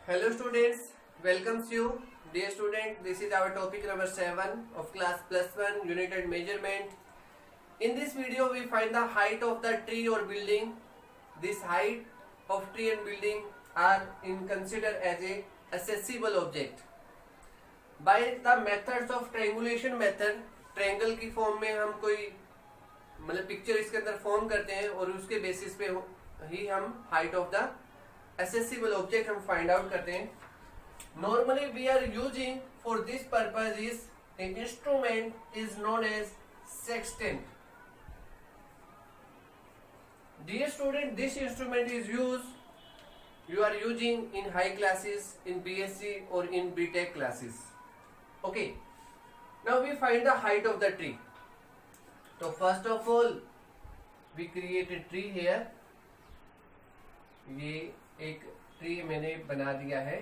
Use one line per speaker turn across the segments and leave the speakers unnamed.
Hello students, welcomes you. Dear student, this is our topic number 7 of class +1 unit and measurement. In this video we find the height of the tree or building. This height of tree and building are considered as a accessible object. By the methods of triangulation method, triangle की form में हम कोई मतलब picture इसके अंदर form करते हैं और उसके बेसिस पे ही हम height of the accessible object हम फाइंड आउट करते हैं. Normally we are using for this purpose is an instrument is known as sextant. Dear student, this instrument is you are using in high classes, in BSc or in BTech classes. Okay. Now we find the height of the tree. So first of all we create a tree here. ये एक tree मैंने बना दिया है.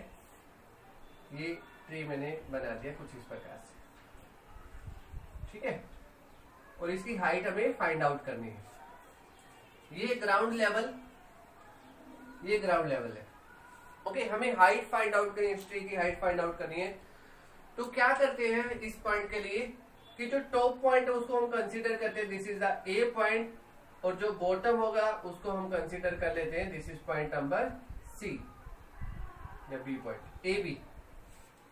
ये tree मैंने बना दिया कुछ इस प्रकार से, ठीक है. और इसकी हाइट हमें फाइंड आउट करनी है. ये ग्राउंड लेवल, ये ग्राउंड लेवल है. ओके, हमें हाइट फाइंड आउट करनी है, इस ट्री की हाइट फाइंड आउट करनी है. तो क्या करते हैं इस पॉइंट के लिए कि जो टॉप पॉइंट है उसको हम कंसीडर करते हैं, this is the A point, और जो बॉटम होगा उसको हम कंसीडर कर लेते हैं, this is point number C या B point, A B.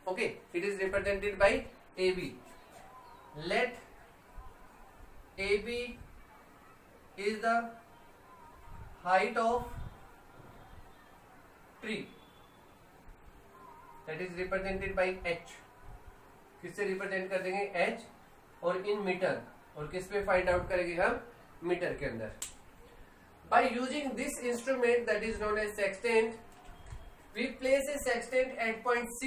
Okay, it is represented by A B. Let A B is the height of tree, that is represented by H. किससे represent कर देंगे? H, और in metre, और किस पे find out करेंगे हम? मीटर के अंदर. By using this instrument that is known as sextant, we place a sextant at point C.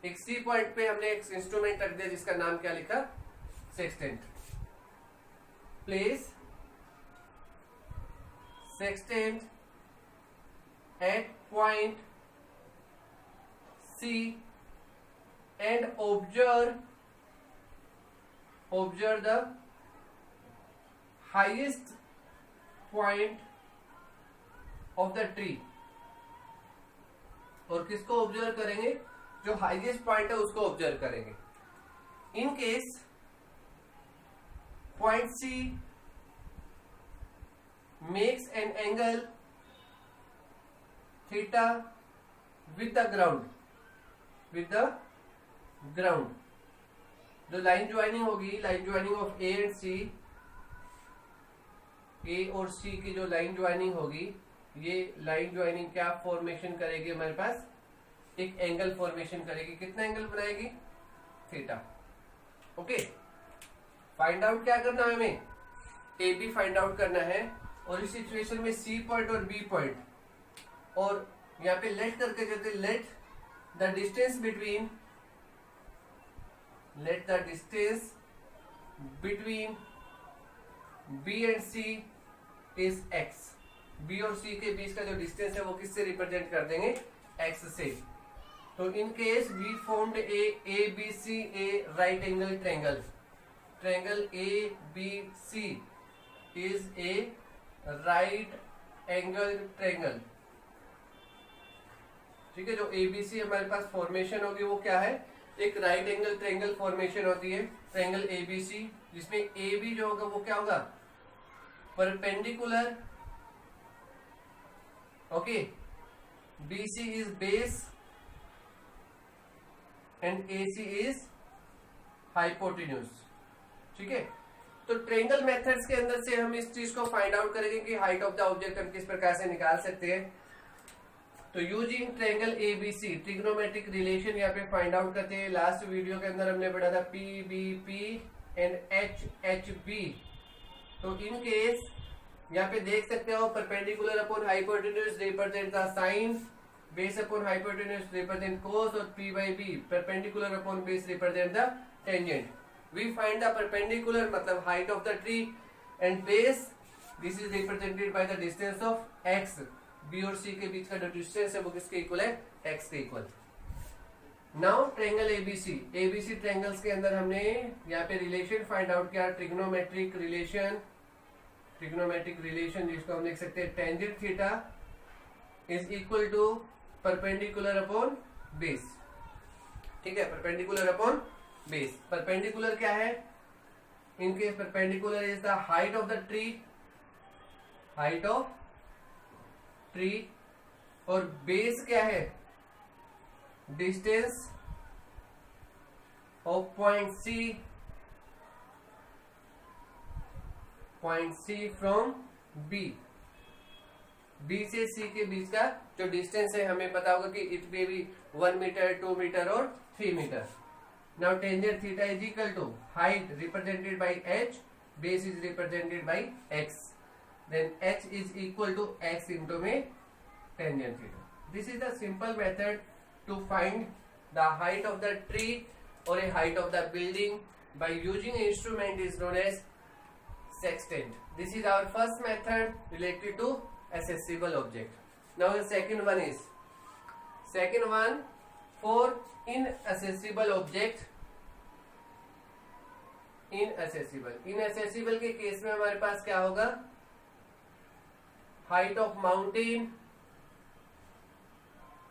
एक C पॉइंट पे हमने एक इंस्ट्रूमेंट रख दिया जिसका नाम क्या लिखा? Sextant. Place sextant at point C and observe the highest point of the tree. और किसको ऑब्जर्व करेंगे? जो हाईएस्ट पॉइंट है उसको ऑब्जर्व करेंगे. In case point C makes an angle theta with the ground, जो लाइन ज्वाइनिंग होगी, line joining of A and C, A और सी की जो लाइन ज्वाइनिंग होगी, ये लाइन ज्वाइनिंग क्या फॉर्मेशन करेगी? हमारे पास एक एंगल फॉर्मेशन करेगी. कितना एंगल बनाएगी? थीटा. ओके, फाइंड आउट क्या करना है हमें? ए बी फाइंड आउट करना है. और इस सिचुएशन में सी पॉइंट और बी पॉइंट, और यहाँ पे लेट करके कहते, late the distance between B and C is X. B और C के बीच का जो डिस्टेंस है वो किससे रिप्रेजेंट कर देंगे? X से. तो in case we formed a B C a right angle triangle. Triangle A B C is a right angle triangle. ठीक है, जो एबीसी हमारे पास फॉर्मेशन होगी वो क्या है? एक राइट एंगल ट्रायंगल फॉर्मेशन होती है, ट्रायंगल एबीसी, जिसमें ए बी जो होगा वो क्या होगा? Perpendicular. Okay, BC is base and AC is hypotenuse. ठीक है, तो ट्रायंगल मेथड्स के अंदर से हम इस चीज को फाइंड आउट करेंगे कि हाइट ऑफ द ऑब्जेक्ट हम किस प्रकार से निकाल सकते हैं. तो using triangle ABC trigonometric relation यहाँ पे फाइंड आउट करते हैं. लास्ट वीडियो के अंदर हमने पढ़ा था P B P and H H B. तो इन केस यहाँ पे देख सकते हो perpendicular upon hypotenuse represent the sine, base upon hypotenuse represent cos, और P by B perpendicular upon base represent the tangent. We find the perpendicular मतलब height of the tree, and base this is represented by the distance of X. B और C के बीच का जो distance है वो किसके इक्वल है? एक्स के equal. Now triangle ABC, ABC triangles के अंदर हमने यहाँ पे रिलेशन फाइंड आउट किया, ट्रिग्नोमेट्रिक रिलेशन जिसको हम लिख सकते हैं tangent theta is equal to perpendicular upon base. ठीक है, परपेंडिकुलर अपॉन बेस। परपेंडिकुलर क्या है? In case perpendicular is the height of the tree, height of tree, और बेस क्या है? Distance of point C from B. B से C के बीच का जो डिस्टेंस है हमें पता होगा कि it may be 1 metre, 2 metre और 3 metre. Now tangent theta is equal to height represented by h, base is represented by x, then h is equal to x into में tangent theta. This is the simple method to find the height of the tree or a height of the building by using an instrument is known as sextant. This is our first method related to accessible object. Now the second one for inaccessible object. inaccessible के case में हमारे पास क्या होगा? Height of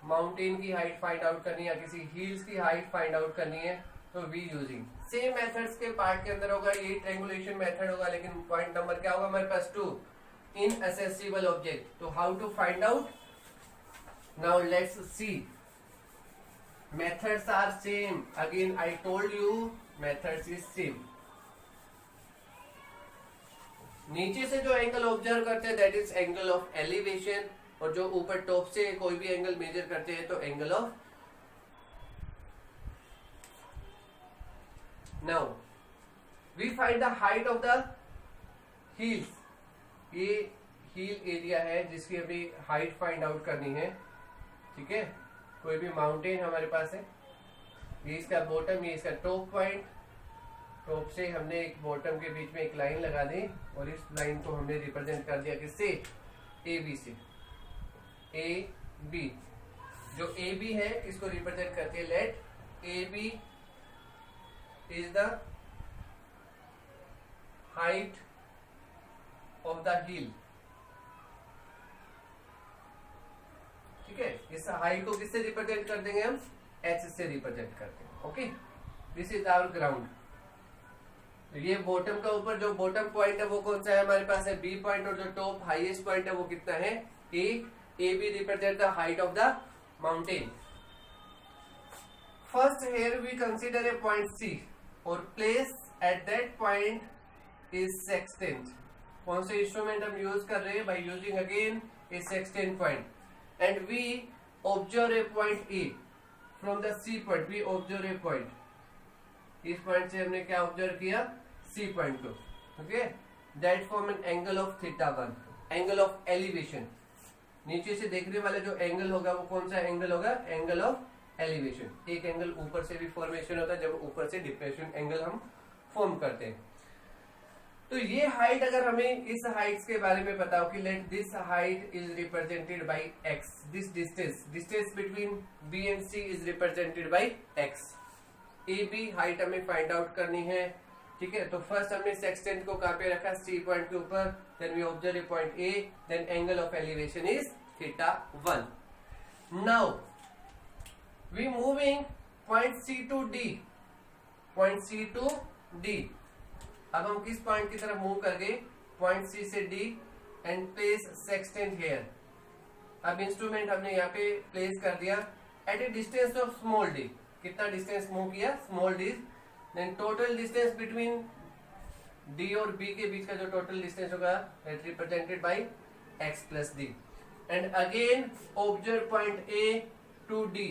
mountain की height find out करनी है या किसी हिल्स की हाइट फाइंड आउट करनी है, तो वी यूजिंग सेम मेथड्स के पार्ट के अंदर होगा, ये ट्रायंगुलेशन मेथड होगा, लेकिन पॉइंट नंबर क्या होगा हमारे पास? 2, inaccessible object. तो how to find out? Now let's see. Methods are same, again I told you methods is same. नीचे से जो एंगल ऑब्जर्व करते हैं that is angle of elevation, और जो ऊपर टॉप से कोई भी एंगल मेजर करते हैं तो angle of. Now we find the height of the hills. ये हिल एरिया है जिसकी हमें हाइट फाइंड आउट करनी है। ठीक है, कोई भी माउंटेन हमारे पास है, ये इसका बॉटम, ये इसका टॉप पॉइंट। टॉप से हमने एक बॉटम के बीच में एक लाइन लगा दी और इस लाइन को हमने रिप्रेजेंट कर दिया किससे? ए बी से। ए बी, जो ए बी है इसको रिप्रेजेंट करते हैं, let A B is the height of the hill. ठीक है, इस हाइट को किससे रिप्रेजेंट कर देंगे हम? एच से रिप्रेजेंट करते हैं। Okay, this is our ground. ये बॉटम का ऊपर जो बॉटम पॉइंट है वो कौन सा है हमारे पास? है बी पॉइंट, और जो टॉप हाईएस्ट पॉइंट है वो कितना है? A. A B represent the height of the mountain. First here we consider a point C और place at that point is sextant। कौन से इंस्ट्रूमेंट हम यूज कर रहे हैं? by using again a sextant point and we observe a point A from the C point। we observe a point, इस point से हमने क्या ऑब्जर्व किया? C पॉइंट को। Okay, that form an angle of θ1, angle of elevation। नीचे से देखने वाला जो एंगल होगा वो कौन सा एंगल होगा? Angle of elevation. एक एंगल ऊपर से भी फॉर्मेशन होता है जब ऊपर से डिप्रेशन एंगल हम फॉर्म करते हैं। तो ये हाइट अगर हमें इस हाइट्स के बारे में पता हो कि let this height is represented by x, this distance between b and c is represented by x। A B height हमें फाइंड आउट करनी है। ठीक है, तो फर्स्ट हमने सेक्सटेंट को कहां पे रखा? सी पॉइंट के ऊपर। Then we observe a point A, then angle of elevation is θ1। Now we moving point C to D, point C to D. अब हम किस पॉइंट की तरफ मूव कर गए? पॉइंट सी से D and place sextant here. अब instrument हमने यहाँ पे प्लेस कर दिया at a distance of small d. कितना डिस्टेंस मूव किया? Small d. Then total distance between D और बी के बीच का जो टोटल डिस्टेंस होगा that represented by x plus d. And again observe point A to D,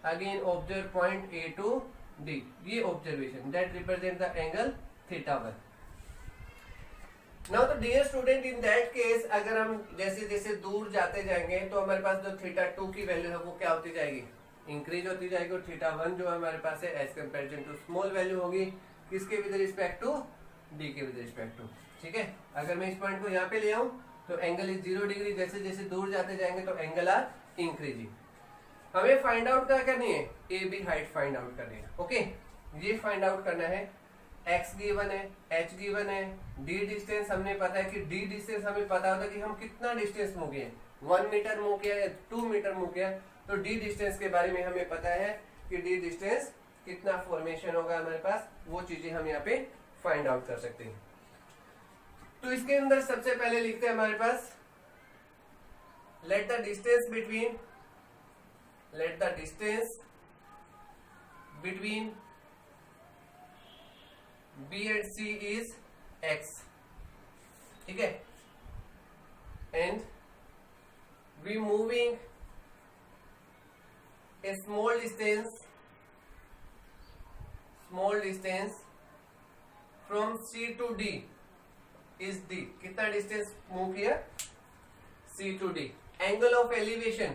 again observe point A to D. ये observation that represent the angle θ1। Now तो dear student, in that case अगर हम जैसे जैसे दूर जाते जाएंगे तो हमारे पास जो θ2 की वैल्यू है वो क्या होती जाएगी? इंक्रीज होती जाएगी। और θ1 जो हमारे पास है as comparison to small value होगी किसके with respect to? D K with respect to. ठीक है, अगर मैं इस पॉइंट को यहाँ पे ले आऊं तो एंगल इज 0 डिग्री। जैसे जैसे दूर जाते जाएंगे तो एंगल आर इंक्रीजिंग। हमें फाइंड आउट क्या करनी है? A B height find out करनी है। ओके, ये फाइंड आउट करना है। x गिवन है, h गिवन है, d डिस्टेंस हमने पता है कि d डिस्टेंस हमें पता होता है कि हम कितना डिस्टेंस मूव किए, 1 मीटर मूव किया या 2 मीटर मूव किया, तो d डिस्टेंस के बारे में हमें पता है कि d डिस्टेंस कितना फॉर्मेशन होगा हमारे पास, वो चीजें हम यहाँ पे फाइंड आउट कर सकते हैं। तो इसके अंदर सबसे पहले लिखते हैं हमारे पास let the distance between B and C is x, ठीक है, and we moving a small distance from C to D is D, कितना डिस्टेंस मूव किया, C to D। Angle of elevation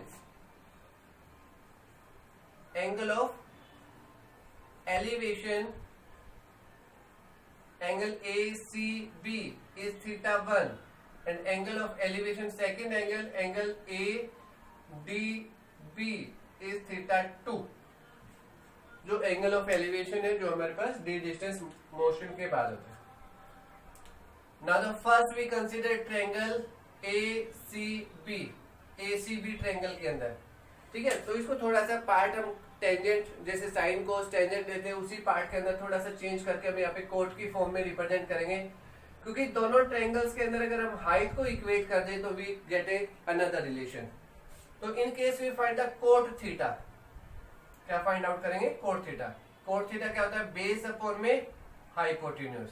angle ACB is theta 1 and angle of elevation second angle ADB is theta 2। जो angle of elevation है जो हमारे पास d distance motion के बाद होता है। Now the first we consider triangle ACB triangle के अंदर, ठीक है। तो इसको थोड़ा सा पार्ट हम टेंजेंट जैसे साइन कोस टेंजेंट लेते हैं उसी पार्ट के अंदर थोड़ा सा चेंज करके हम यहाँ पे कोट की फॉर्म में रिप्रेजेंट करेंगे, क्योंकि दोनों ट्रायंगल्स के अंदर अगर हम हाइट को इक्वेट कर दें तो we get a another relation. तो in case we find the cot theta, क्या फाइंड आउट करेंगे, कोट थीटा। कोट थीटा क्या होता है, बेस अपॉन में hypotenuse,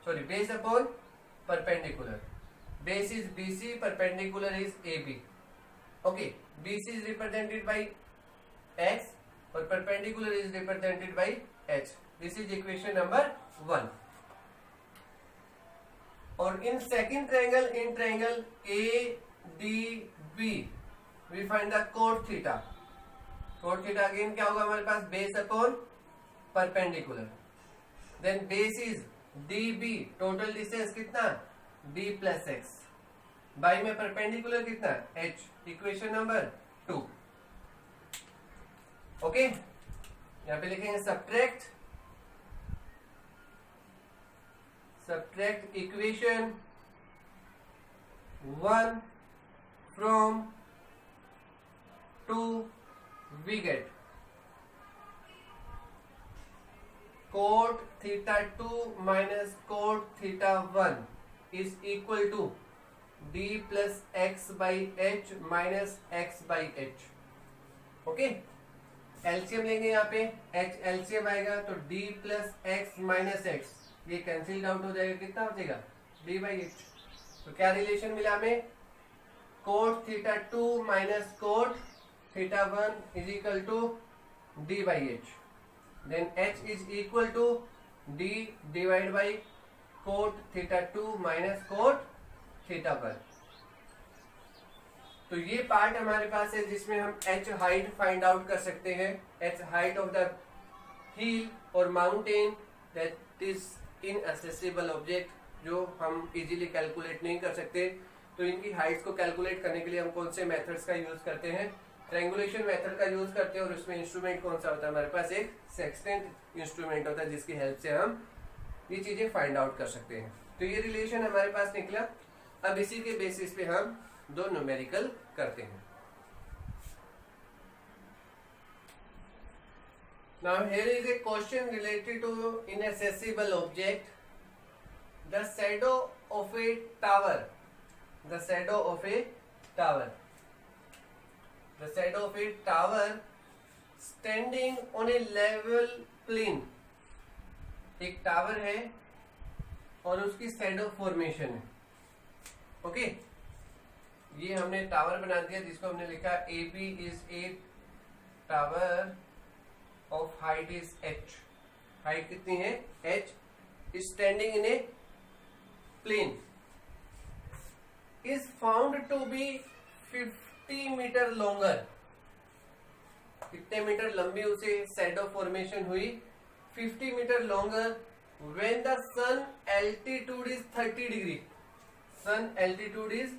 sorry base upon perpendicular, base is BC, perpendicular is AB, okay. BC is represented by x और perpendicular is represented by h। This is equation number 1। और in second triangle, in triangle ADB we find the cot theta। cot theta again क्या होगा हमारे पास, base upon perpendicular, then base is DB, total distance कितना, D plus x, by में perpendicular कितना, h, equation number 2, okay. यहां पे लिखेंगे subtract equation 1 from 2 we get cot theta 2 minus cot theta 1 is equal to d plus x by h minus x by h, okay. LCM लेंगे यहाँ पे, h LCM आएगा तो d plus x minus x, ये cancel out हो जाएगा, कितना हो जाएगा, d बाई एच। तो क्या रिलेशन मिला हमें, cot theta 2 minus cot theta 1 is equal to d by h, then h is equal to d divide by cot theta 2 minus cot theta 1। तो ये पार्ट हमारे पास है जिसमें हम h हाइट फाइंड आउट कर सकते हैं, h height of the hill और mountain that is inaccessible object, जो हम इजीली कैलकुलेट नहीं कर सकते। तो इनकी हाइट्स को कैलकुलेट करने के लिए हम कौन से मेथड्स का यूज करते हैं, ट्रायंगुलेशन मेथड का यूज करते हैं। और उसमें इंस्ट्रूमेंट कौन सा होता है हमारे पास, एक सेक्सटेंट इंस्ट्रूमेंट होता है जिसकी हेल्प से हम ये चीजें फाइंड आउट कर सकते हैं। तो ये रिलेशन हमारे पास निकला। अब इसी के बेसिस पे हम दो न्यूमेरिकल करते हैं। Now here is a question related to inaccessible object, the shadow of a tower, the shadow of a tower, the shadow of a tower standing on a level plane। एक tower है और उसकी shadow formation है, okay. ये हमने tower बना दिया जिसको हमने लिखा AB is a tower of height is h, height कितनी है h, standing in a plane, is found to be 50 metre longer. कितने मीटर लंबी उसे शैडो फॉर्मेशन हुई, 50 metre longer when the sun altitude is 30 degree, sun altitude is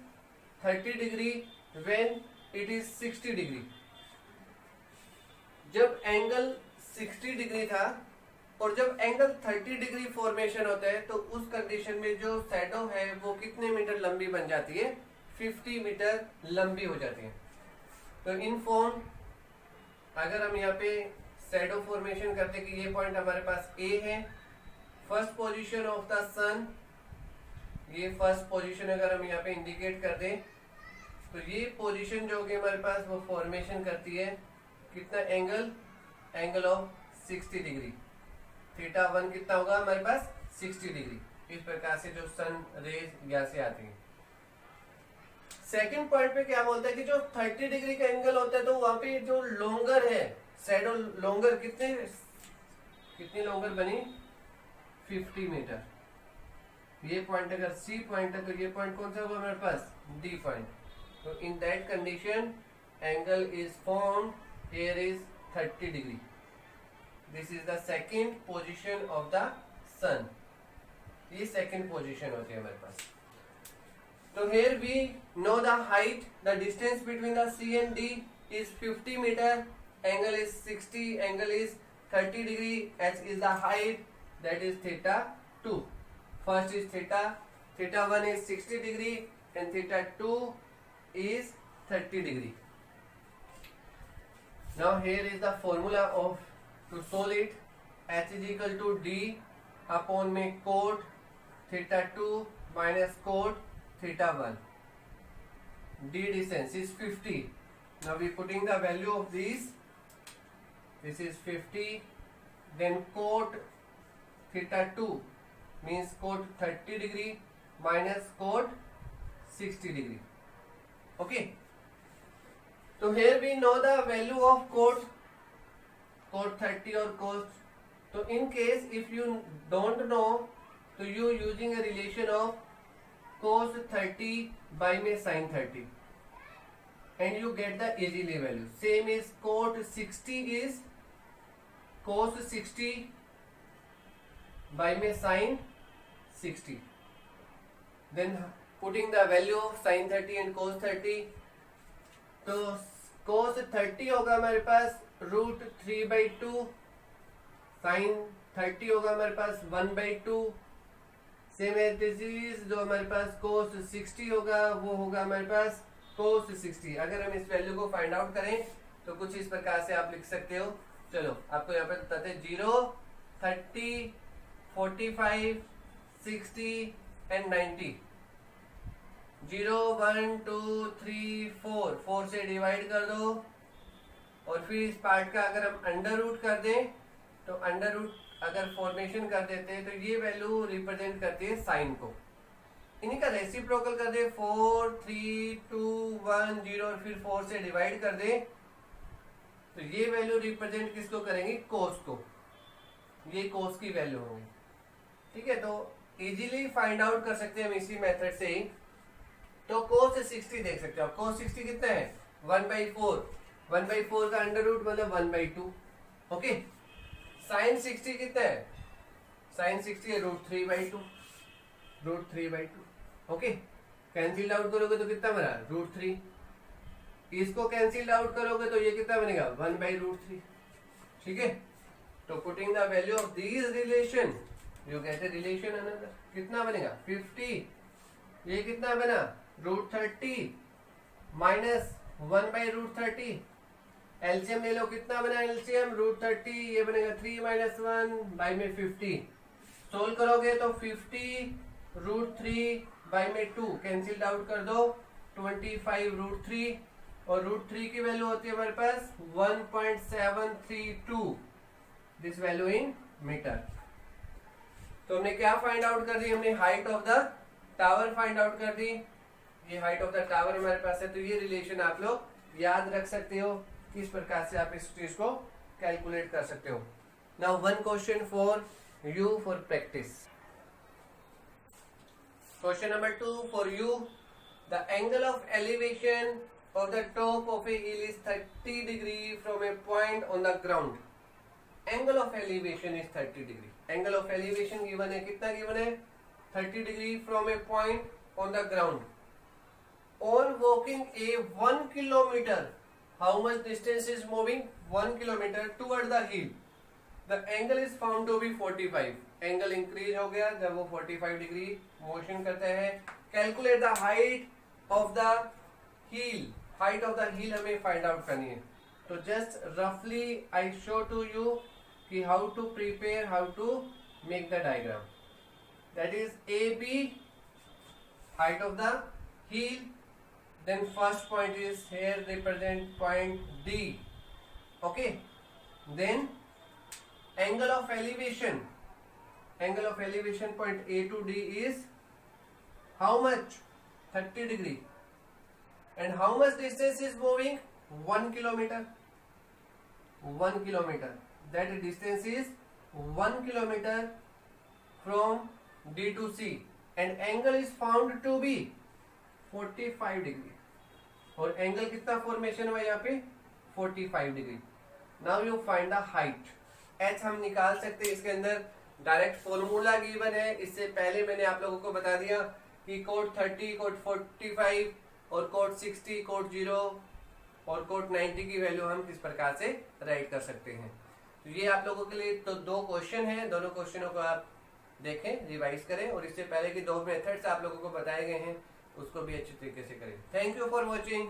30 degree when it is 60 degree। जब angle 60 degree था और जब angle 30 degree formation होता है तो उस कंडीशन में जो शैडो है वो कितने मीटर लंबी बन जाती है, 50 मीटर लंबी हो जाती है। तो इन फॉर्म अगर हम यहाँ पे शैडो फॉर्मेशन करते कि ये पॉइंट हमारे पास ए है, first position of the sun, ये फर्स्ट पोजीशन अगर हम यहाँ पे इंडिकेट कर दें तो ये पोजीशन जो होगी हमारे पास वो फॉर्मेशन करती है कितना angle, angle of 60 degree. Theta 1 कितना होगा हमारे पास 60 डिग्री। इस प्रकार से जो सन रेज यहाँ से आती है। सेकंड पॉइंट पे क्या बोलता है कि जो 30 डिग्री का एंगल होता है तो वहां पे जो लॉन्गर है शैडो लॉन्गर कितनी लॉन्गर बनी 50 मीटर। ये पॉइंट अगर सी पॉइंट है तो ये पॉइंट कौन सा होगा हमारे पास, डी पॉइंट। तो in that condition angle is formed here is 30 degree. This is the second position of the sun. ये सेकंड पोजीशन होती है हमारे पास। तो here we know the height, the distance between the C and D is 50 meter, angle is 60, angle is 30 degree, h is the height, that is theta 2. First is theta 1 is 60 degree and theta 2 is 30 degree. Now here is the formula of to solve it, h is equal to D upon में cot theta 2 minus cot theta 1. D distance is 50. Now we putting the value of these. This is 50. Then cot theta 2 means cot 30 degree minus cot 60 degree. Okay. So here we know the value of cot 30 or cos. So in case if you don't know, so you using a relation of cos 30 by में sin 30 and you get the easily value. Same is cot 60 is cos 60 by में sin 60. Then putting the value of sin 30 and cos 30, तो cos 30 होगा हमारे पास √3/2, sin 30 होगा हमारे पास 1/2। Same as this is जो हमारे पास cos 60 होगा वो होगा हमारे पास cos 60। अगर हम इस वैल्यू को फाइंड आउट करें तो कुछ इस प्रकार से आप लिख सकते हो। चलो आपको यहाँ पे बताते हैं 0, 30, 45, 60 एंड 90। 0, 1, 2, 3, 4 से डिवाइड कर दो और फिर इस पार्ट का अगर हम अंडर रूट कर दें तो अंडर रूट अगर फॉर्मेशन कर देते हैं तो ये वैल्यू रिप्रेजेंट करती है साइन को। इन्हीं का रेसिप्रोकल कर दे 4, 3, 2, 1, 0 और फिर 4 से डिवाइड कर दे तो ये वैल्यू रिप्रेजेंट किसको करेंगे, कोस को। ये कोस की वैल्यू होगी। ठीक है, तो इजीली फाइंड आउट कर सकते हैं हम इसी मेथड से ही। तो कोस 60 देख सकते हो। कोस 60 कितना है 1/4। 1/4 का अंडर रूट मतलब 1/2। ओके। साइन 60 कितना है, साइन 60 है √3/2। ओके। कैंसिल आउट करोगे तो कितना बना √3। इसको कैंसिल आउट करोगे तो ये कितना बनेगा 1/√3। ठीक है, तो putting the value of these relation you get a relation another. कितना बनेगा 50। ये कितना बना √30 माइनस 1/√30। एलसीएम ले लो, कितना बना एलसीएम √30, ये बनेगा 3 - 1 बाई में 50। सोल्व करोगे तो 50 √3 बाई में 2 कैंसिल आउट कर दो 25 √3 और √3 की वैल्यू होती है हमारे पास 1.732 दिस वैल्यू इन मीटर। तो हमने क्या फाइंड आउट कर दी, हमने height of the tower find out कर दी। ये हाइट ऑफ द टावर हमारे पास है, तो ये रिलेशन आप लोग याद रख सकते हो। किस प्रकार से आप इस चीज को कैलकुलेट कर सकते हो। Now one question for you for practice. Question number 2 for you. The angle of elevation of the top of a hill is 30 degree from a point on the ground. Angle of elevation is 30 degree. Angle of elevation given है, कितना given है 30 degree from a point on the ground. On walking a 1 kilometer, how much distance is moving 1 kilometer toward the hill. The angle is found to be 45, angle increase हो गया जब वो 45 degree motion करते हैं। Calculate the height of the hill, height of the hill हमें find out करनी है। तो जस्ट रफली आई शो टू यू कि how to prepare, how to make the diagram. That is A B, height of the heel, then first point is here represent point D, okay, then angle of elevation, angle of elevation point A to D is how much? 30 degree, and how much distance is moving? 1 kilometer, 1 kilometer, that distance is 1 kilometer from D to C, and angle is found to be 45 degree, और angle कितना formation हुआ यहाँ पे 45 degree. Now you find the height. H हम निकाल सकते हैं, इसके अंदर डायरेक्ट फॉर्मूला गिवन है। इससे पहले मैंने आप लोगों को बता दिया कि कोड 30, कोड 45 और कोड 60, कोड 0 और कोड 90 की वैल्यू हम किस प्रकार से राइट कर सकते हैं। तो ये आप लोगों के लिए तो 2 क्वेश्चन हैं, दोनों क्वेश्चनों को आप देखें, रिवाइज करें, और इससे पहले की 2 मेथड्स आप लोगों को बताए गए हैं उसको भी अच्छी तरीके से करें। Thank you for watching.